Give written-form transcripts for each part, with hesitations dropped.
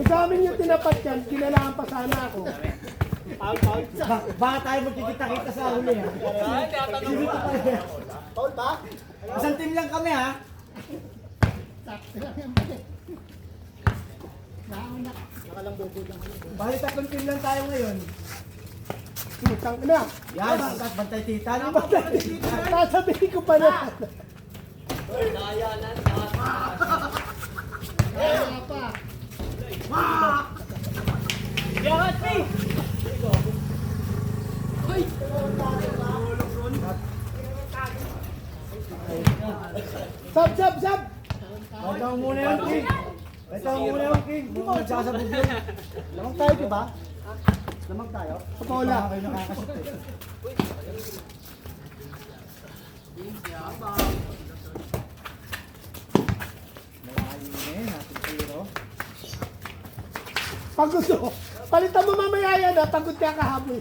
sa amin yung tinapat yan, kinalaan pa sana ako. Baka tayo magkikita-kita sa huli ha. Paul ba? Isang team lang kami ha. Bali tatlong team lang tayo ngayon. Putang ina. Yan, bantay tita. Sasabihin ko pa na. Yangat me! Sab! Ito muna yung king. Ito muna yung king. Hindi mo nagsasabog yun. Lamang tayo diba? Lamang tayo? Sa Paula. Kayo nakakasot eh. Malayo na yun, natin zero. Pagod o. Palitan mo mamaya yan ha. Pagod ka kahapon.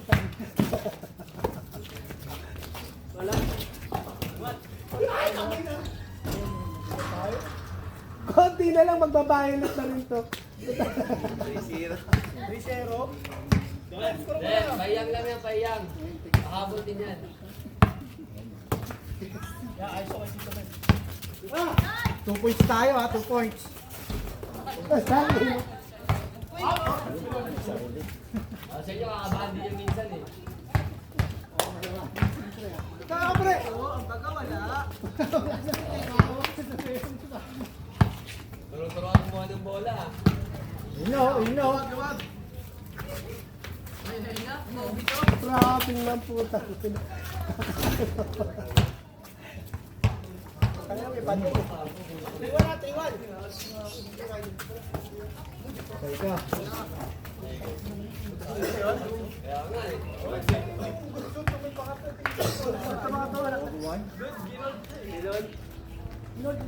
Konti na lang magbabayalot na rin to. 3-0. Payang lang yan, payang. Mahabol din yan. 2 points tayo ha, 2 points. Sabi. Sa inyo, kakabahan din yan minsan eh. Kabre! Turo-turoan mo ng bola. You know. Grabe ng puta. Okay ka. Kaya nga eh.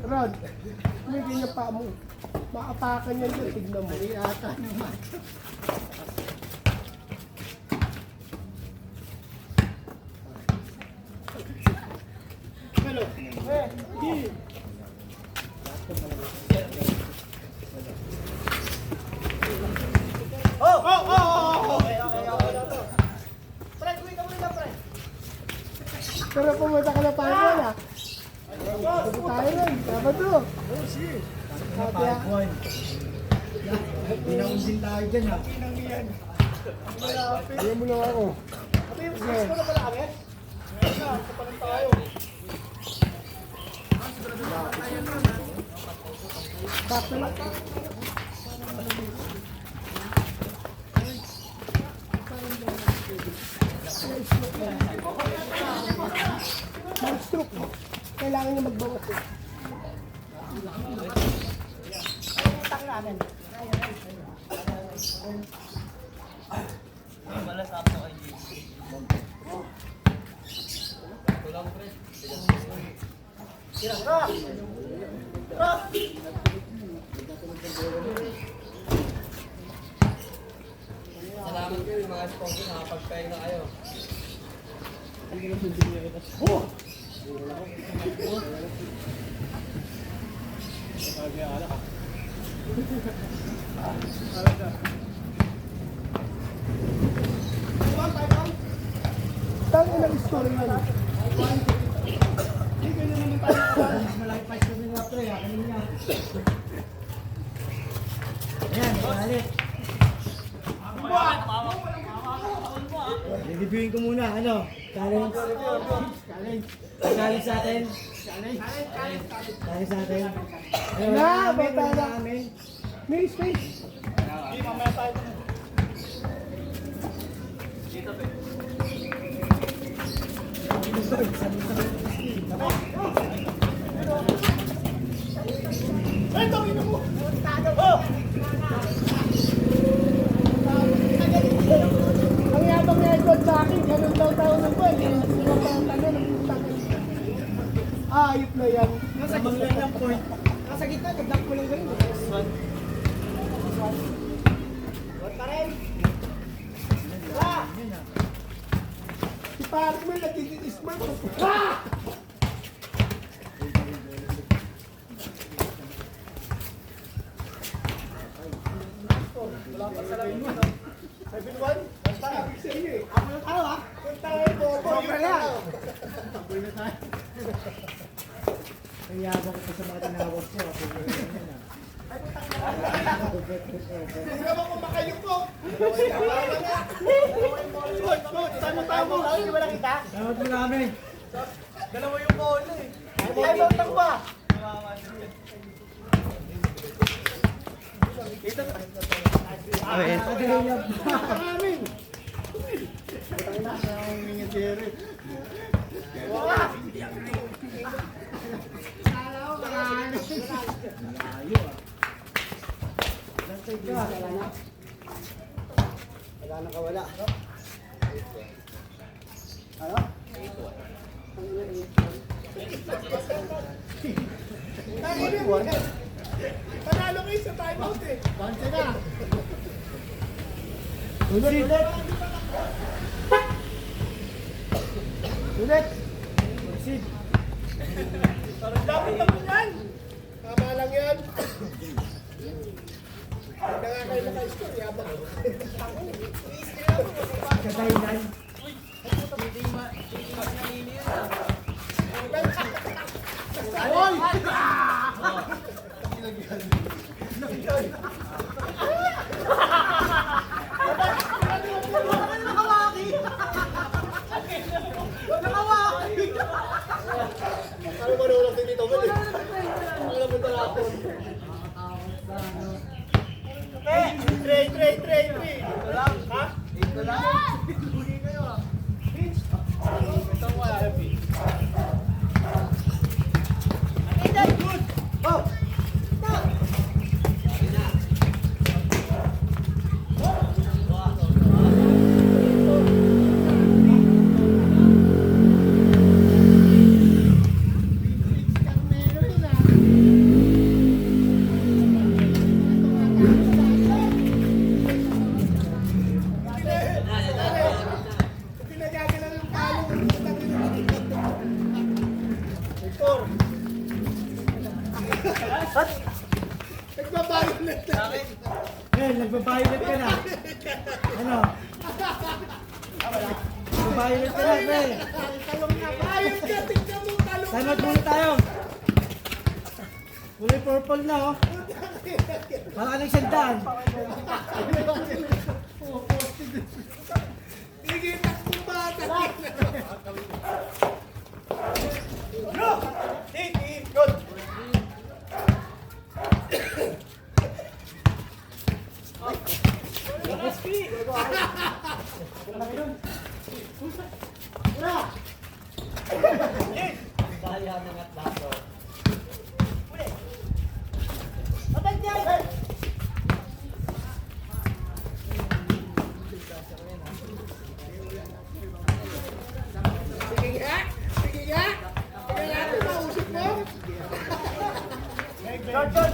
Rod, may ganyan pa mo. Maapakan yan dyan. Tignan mo. Iyata naman. Hello. Di. Pero pumunta ka na tayo na. Pwede tayo rin. Dapat to. Kaya, 5-1. Binaundin tayo dyan ha. ayaw mo lang ako. Sige. Sakto lang. Mag-stroke mo. Kailangan niya magbawas eh. Kulang pre. Salamat kayo yung mga sponsor, nakapagpahinga na kayo. Tang ina story yan. Malaki pa siya ng water ha. Kanina. Ayan, balik. Reviewin ko muna, ano? Challenge. Challenge sa atin. Challenge sa atin. Na, bata na. Amin. May space. Ang yabang na ikot sa akin, ganun daw tao ng buwan. Ayop na yan. Nasa gitna ng point. Nasa gitna, nagdak mo lang ganun. Si Parkman, nagtitis man. Kaya ako ko sa mga tinawag ko. Hindi naman kumakayok ko. Tama-tama. Hindi ba nakita? Salamat mo namin. Dalawa yung bola eh. Ay, bantang ba? Maraming. Ang nasa ang mga Jerry. Wala na kawala. Ano? Panalo kayo sa timeout eh. Bansa na. Ulit! Ulit! Proceed! Dapat naman yan. Tama lang yan. Hindi nga kayo naka-score. Yabang. Kadahilan. Hoy! Ano ba nung lang dito? Ano ba talapon? Tray. Ha? Ito lang. Huli kayo ah. Ito wala. Oh! Pinagagalan ng palo. Victor. Nagbabayulit na. Nagbabayulit ka na. Ano? Nagbabayulit ka na, pre. Talong na. Ayos ka. Tignan mo talong. Time out muna tayo. Kulay purple na, oh. Parang ka nagsandaan. Tigitak mo bata. Good. Sayang ng atlaso. Sige nga. Tingnan natin, mausip mo. Jordan.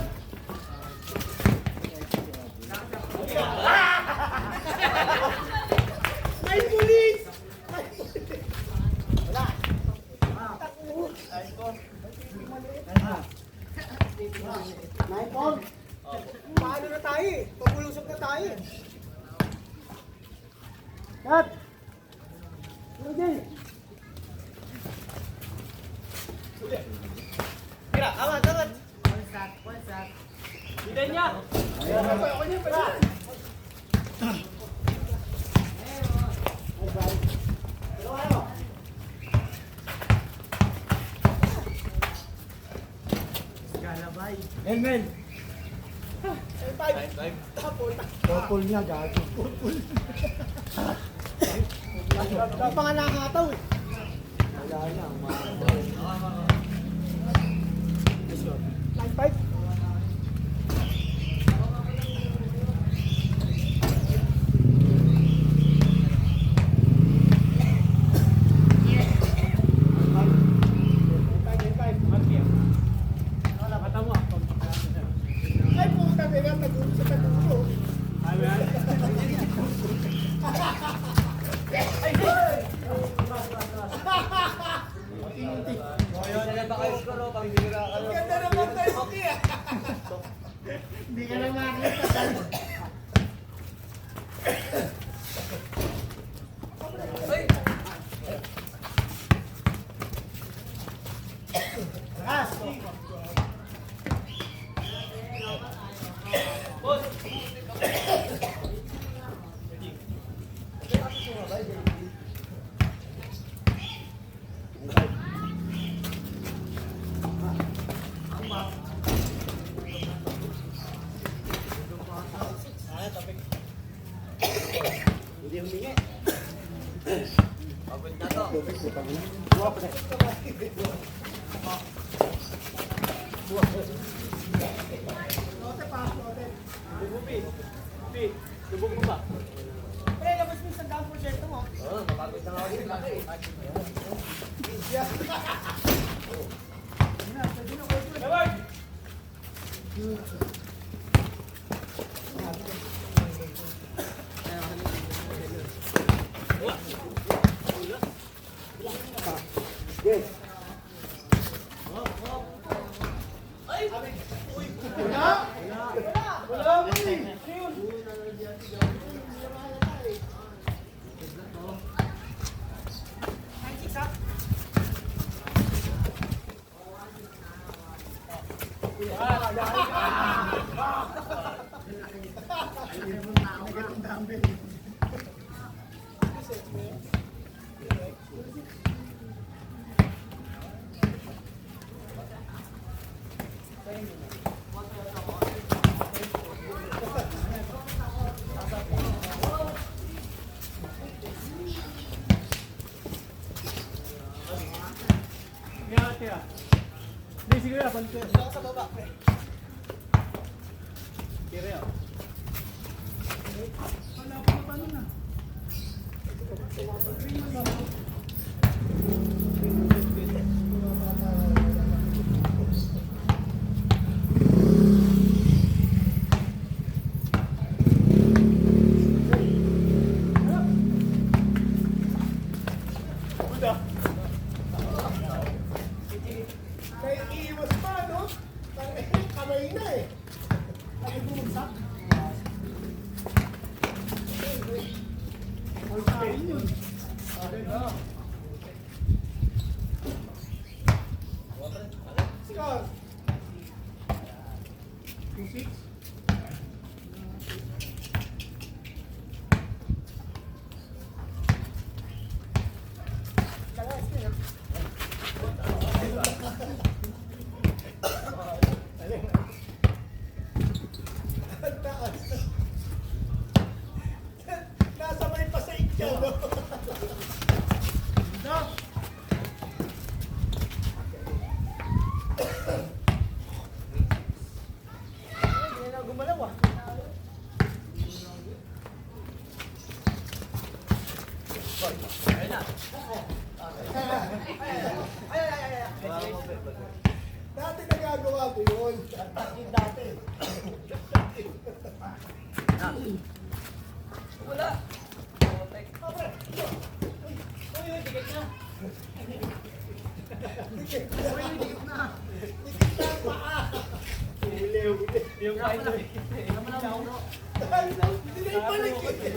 May pulis! Michael. Paano na tayo eh? Pagulusok na tayo eh. Cut. Rudy. Elmen. Purple niya, gago. Ang mga nakakataw eh. Wala na. Line 5. Ay, puta ka nga, tagulo sa tagulo. Sila ba kayo score o pambira kayo? Ganda naman tayo, Suki ah. Hindi ka lang makakita. Lote pa, lote. Pre, labas mo sa down porsyento mo. Oo, mapagod na nga ako dito. May iiwas pa, no? Kamay na eh. Ay, bumagsak. All time yun. Score. 2-6. Nasabay pa sa ikya, no? No? Hindi na gumalaw, ah. Dati nagagawa ko yun. Dati. Wala. Yung kain na. Hindi na ibalik eh.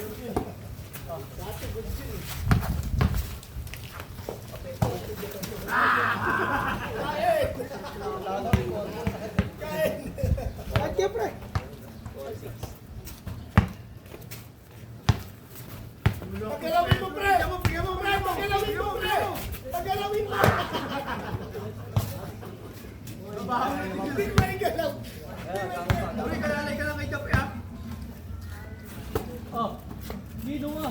Dati good yun eh. Kain! Kain! At kaya pre? Pagkalawin mo pre! Pagkalawin mo pre! Pagkalawin mo! Hindi mo rin galaw! Hindi ka lang kay Jape ha? Oh, dito nga.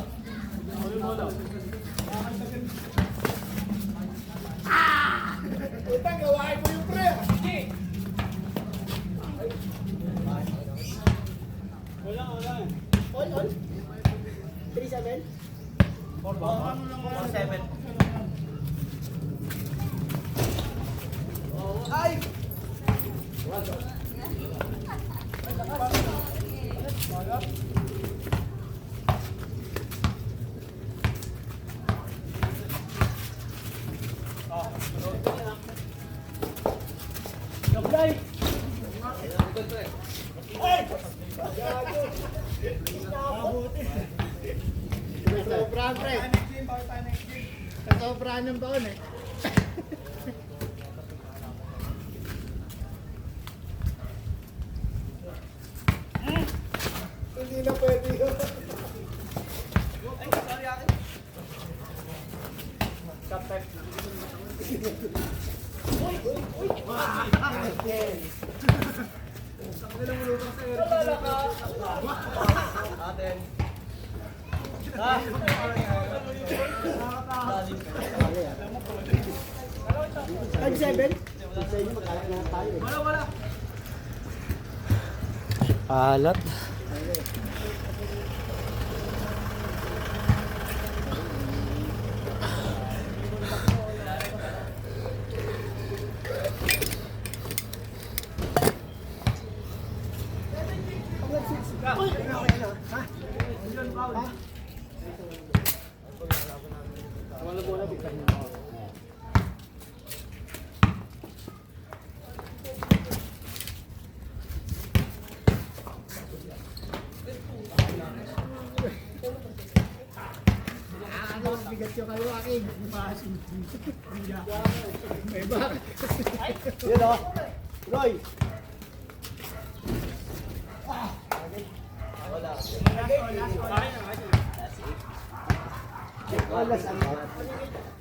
Utang, gawain mo yung pre! Wala. On? 3-7? 4-7. Ay! Gablay! Ay! Gago! Sobrang pre! Sobrang ng baon eh. Hindi na pwede yun. Ay, sorry akin. Ang ilang mulutang sa ero. Atin. Tag 7. Sa inyo magkalat na tayo eh. Alat. Bigat yung kayo aking. May bak. Yun o. Roy. Wala sa akin.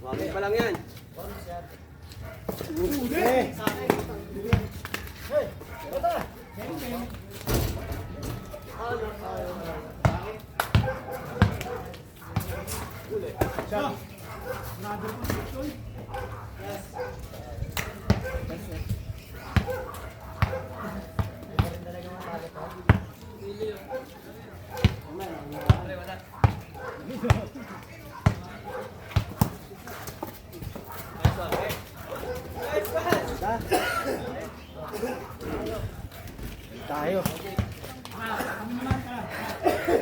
Wagin pa lang yan. Eh. Tayo.